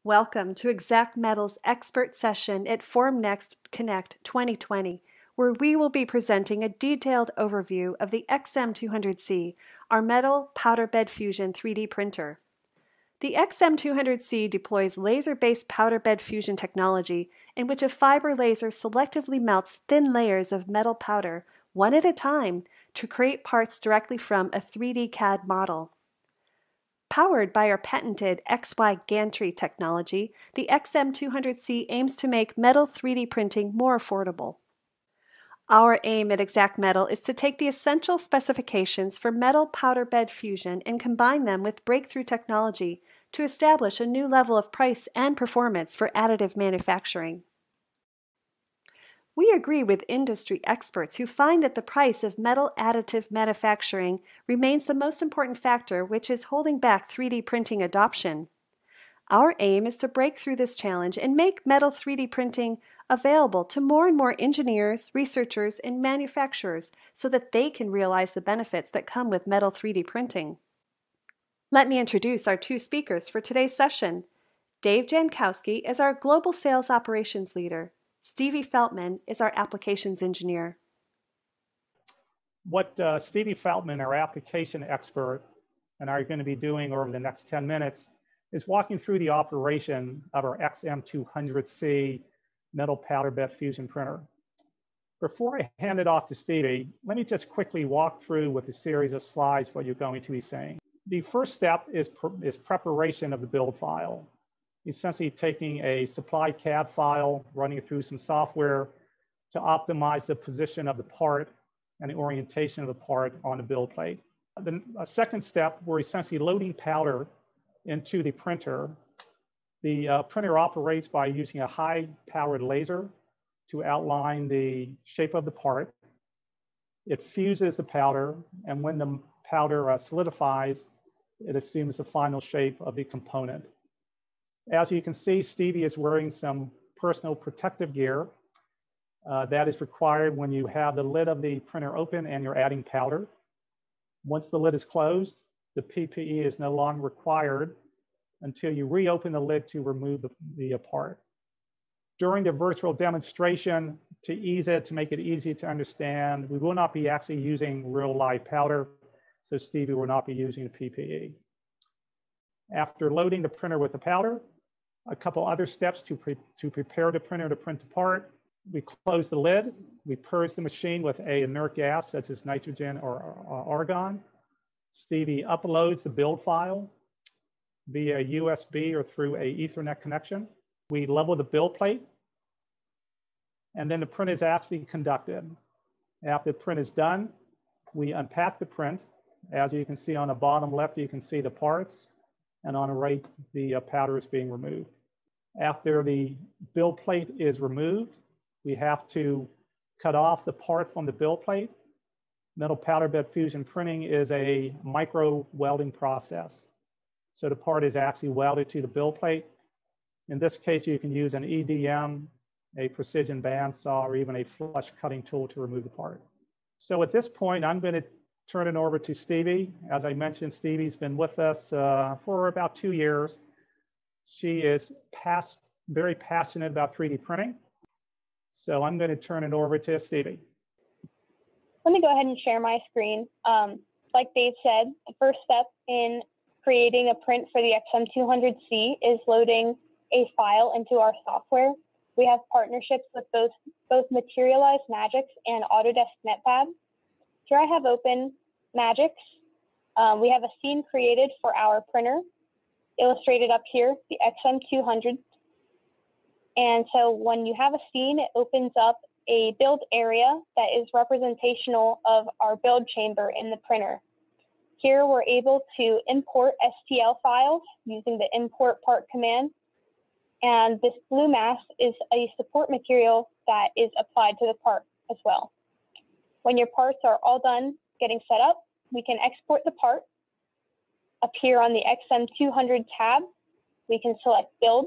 Welcome to Xact Metal's expert session at FormNext Connect 2020, where we will be presenting a detailed overview of the XM200C, our metal powder bed fusion 3D printer. The XM200C deploys laser-based powder bed fusion technology in which a fiber laser selectively melts thin layers of metal powder, one at a time, to create parts directly from a 3D CAD model. Powered by our patented XY gantry technology, the XM200C aims to make metal 3D printing more affordable. Our aim at Xact Metal is to take the essential specifications for metal powder bed fusion and combine them with breakthrough technology to establish a new level of price and performance for additive manufacturing. We agree with industry experts who find that the price of metal additive manufacturing remains the most important factor which is holding back 3D printing adoption. Our aim is to break through this challenge and make metal 3D printing available to more and more engineers, researchers, and manufacturers so that they can realize the benefits that come with metal 3D printing. Let me introduce our two speakers for today's session. Dave Jankowski is our Global Sales Operations Leader. Stevie Feltman is our applications engineer. What Stevie Feltman, our application expert, and I are going to be doing over the next 10 minutes is walking through the operation of our XM200C metal powder bed fusion printer. Before I hand it off to Stevie, let me just quickly walk through with a series of slides what you're going to be seeing. The first step is preparation of the build file. Essentially taking a supplied CAD file, running it through some software to optimize the position of the part and the orientation of the part on the build plate. Then a second step, we're essentially loading powder into the printer. The printer operates by using a high-powered laser to outline the shape of the part. It fuses the powder, and when the powder solidifies, it assumes the final shape of the component. As you can see, Stevie is wearing some personal protective gear that is required when you have the lid of the printer open and you're adding powder. Once the lid is closed, the PPE is no longer required until you reopen the lid to remove the part. During the virtual demonstration, to make it easy to understand, we will not be actually using real live powder, so Stevie will not be using the PPE. After loading the printer with the powder, a couple other steps to prepare the printer to print the part. We close the lid. We purge the machine with an inert gas such as nitrogen or argon. Stevie uploads the build file via USB or through an Ethernet connection. We level the build plate, and then the print is actually conducted. After the print is done, we unpack the print. As you can see on the bottom left, you can see the parts, and on the right, the powder is being removed. After the build plate is removed, we have to cut off the part from the build plate. Metal powder bed fusion printing is a micro welding process. So the part is actually welded to the build plate. In this case, you can use an EDM, a precision bandsaw, or even a flush cutting tool to remove the part. So at this point, I'm going to turn it over to Stevie. As I mentioned, Stevie's been with us for about 2 years. She is very passionate about 3D printing. So I'm going to turn it over to Stevie. Let me go ahead and share my screen. Like Dave said, the first step in creating a print for the XM200C is loading a file into our software. We have partnerships with both Materialize Magics and Autodesk NetPad. Here I have open Magics. We have a scene created for our printer, illustrated up here, the XM200. And so when you have a scene, it opens up a build area that is representational of our build chamber in the printer. Here we're able to import STL files using the import part command. And this blue mass is a support material that is applied to the part as well. When your parts are all done getting set up, we can export the part. Up here on the XM200 tab, we can select Build.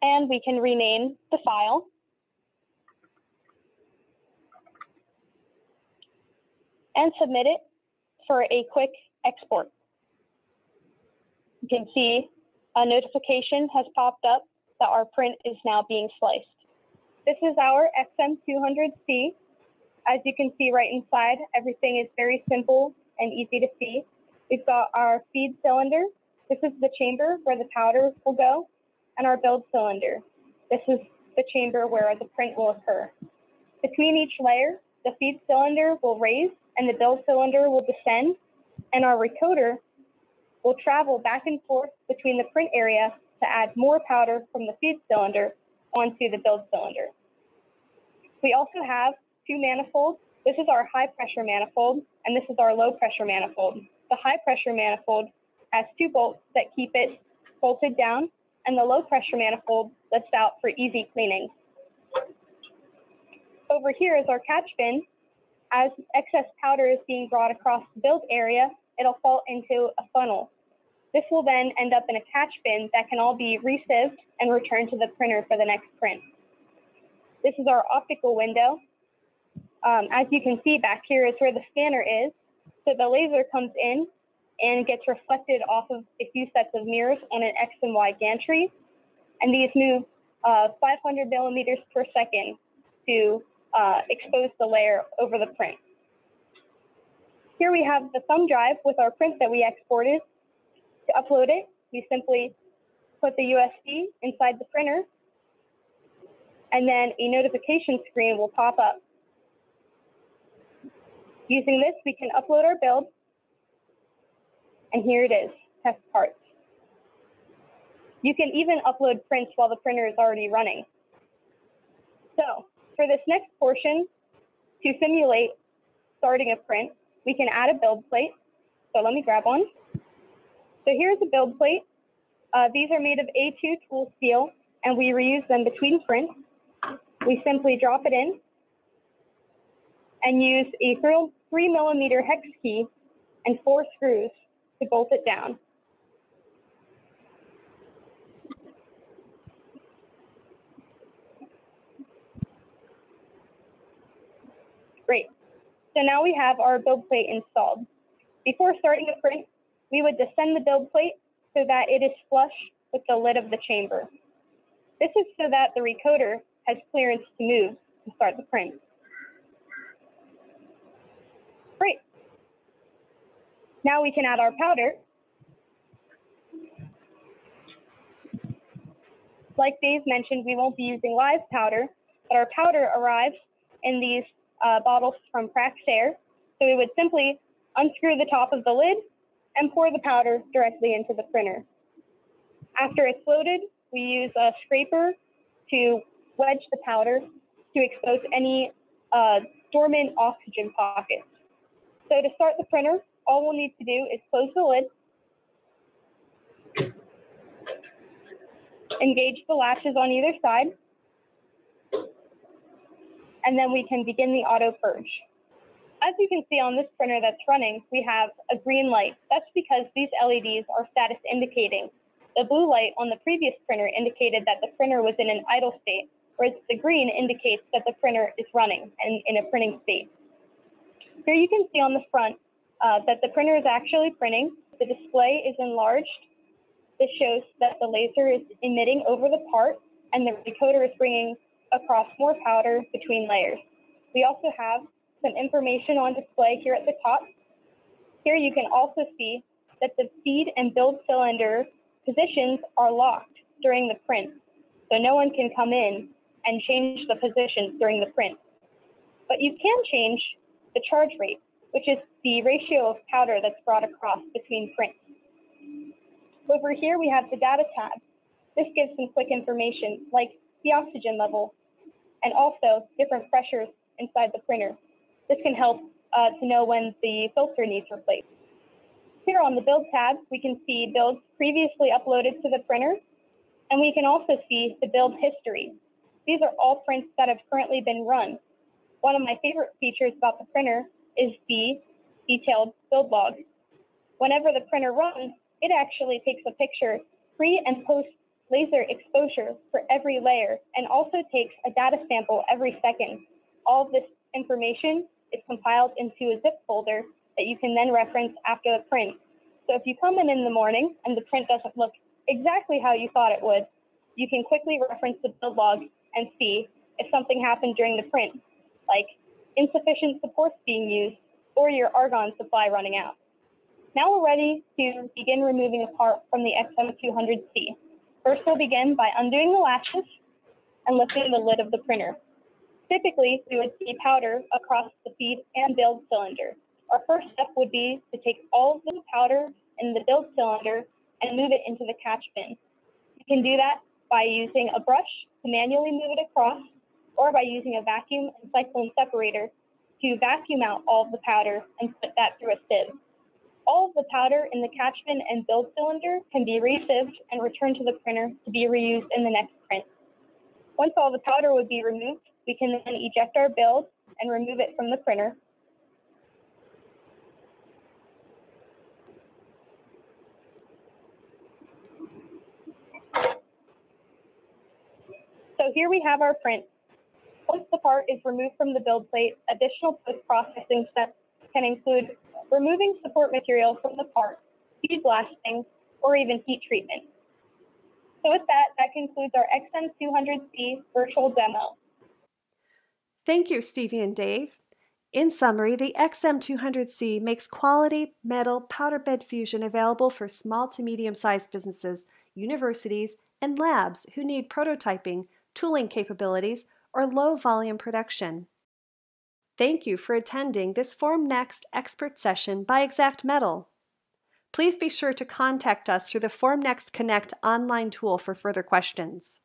And we can rename the file. And submit it for a quick export. You can see a notification has popped up that our print is now being sliced. This is our XM200C. As you can see right inside, everything is very simple and easy to see. We've got our feed cylinder. This is the chamber where the powder will go, and our build cylinder. This is the chamber where the print will occur. Between each layer, the feed cylinder will raise and the build cylinder will descend, and our recoder will travel back and forth between the print area to add more powder from the feed cylinder onto the build cylinder. We also have two manifolds. This is our high pressure manifold, and this is our low pressure manifold. The high pressure manifold has two bolts that keep it bolted down, and the low pressure manifold lets out for easy cleaning. Over here is our catch bin. As excess powder is being brought across the build area, it'll fall into a funnel. This will then end up in a catch bin that can all be resieved and returned to the printer for the next print. This is our optical window. As you can see, back here is where the scanner is. So the laser comes in and gets reflected off of a few sets of mirrors on an X and Y gantry. And these move 500 millimeters per second to expose the layer over the print. Here we have the thumb drive with our print that we exported. To upload it, we simply put the USB inside the printer, and then a notification screen will pop up. Using this, we can upload our build, and here it is, test parts. You can even upload prints while the printer is already running. So for this next portion, to simulate starting a print, we can add a build plate. So let me grab one. So here's a build plate. These are made of A2 tool steel, and we reuse them between prints. We simply drop it in and use a 3mm hex key and 4 screws to bolt it down. Great. So now we have our build plate installed. Before starting a print, we would descend the build plate so that it is flush with the lid of the chamber. This is so that the recoder has clearance to move and start the print. Great. Now we can add our powder. Like Dave mentioned, we won't be using live powder, but our powder arrives in these bottles from Praxair. So we would simply unscrew the top of the lid and pour the powder directly into the printer. After it's loaded, we use a scraper to wedge the powder to expose any dormant oxygen pockets. So to start the printer, all we'll need to do is close the lid, engage the latches on either side, and then we can begin the auto purge. As you can see on this printer that's running, we have a green light. That's because these LEDs are status indicating. The blue light on the previous printer indicated that the printer was in an idle state, whereas the green indicates that the printer is running and in a printing state. Here you can see on the front that the printer is actually printing. The display is enlarged. This shows that the laser is emitting over the part, and the decoder is bringing across more powder between layers. We also have some information on display here at the top. Here you can also see that the feed and build cylinder positions are locked during the print, so no one can come in and change the positions during the print. But you can change the charge rate, which is the ratio of powder that's brought across between prints. Over here we have the data tab. This gives some quick information like the oxygen level and also different pressures inside the printer. This can help to know when the filter needs replaced. Here on the build tab, we can see builds previously uploaded to the printer, and we can also see the build history. These are all prints that have currently been run. One of my favorite features about the printer is the detailed build log. Whenever the printer runs, it actually takes a picture pre and post laser exposure for every layer, and also takes a data sample every second. All of this information is compiled into a zip folder that you can then reference after the print. So if you come in the morning and the print doesn't look exactly how you thought it would, you can quickly reference the build log and see if something happened during the print, like insufficient supports being used or your argon supply running out. Now we're ready to begin removing a part from the XM200C. First, we'll begin by undoing the latches and lifting the lid of the printer. Typically, we would see powder across the feed and build cylinder. Our first step would be to take all of the powder in the build cylinder and move it into the catch bin. You can do that by using a brush to manually move it across, or by using a vacuum and cyclone separator to vacuum out all of the powder and put that through a sieve. All of the powder in the catch bin and build cylinder can be re-sieved and returned to the printer to be reused in the next print. Once all the powder would be removed, we can then eject our build and remove it from the printer. So here we have our print. Once the part is removed from the build plate, additional post-processing steps can include removing support material from the part, feed blasting, or even heat treatment. So with that, that concludes our XM200C virtual demo. Thank you, Stevie and Dave. In summary, the XM200C makes quality metal powder bed fusion available for small to medium-sized businesses, universities, and labs who need prototyping, tooling capabilities, or low-volume production. Thank you for attending this Form Next expert session by Xact Metal. Please be sure to contact us through the Form Next Connect online tool for further questions.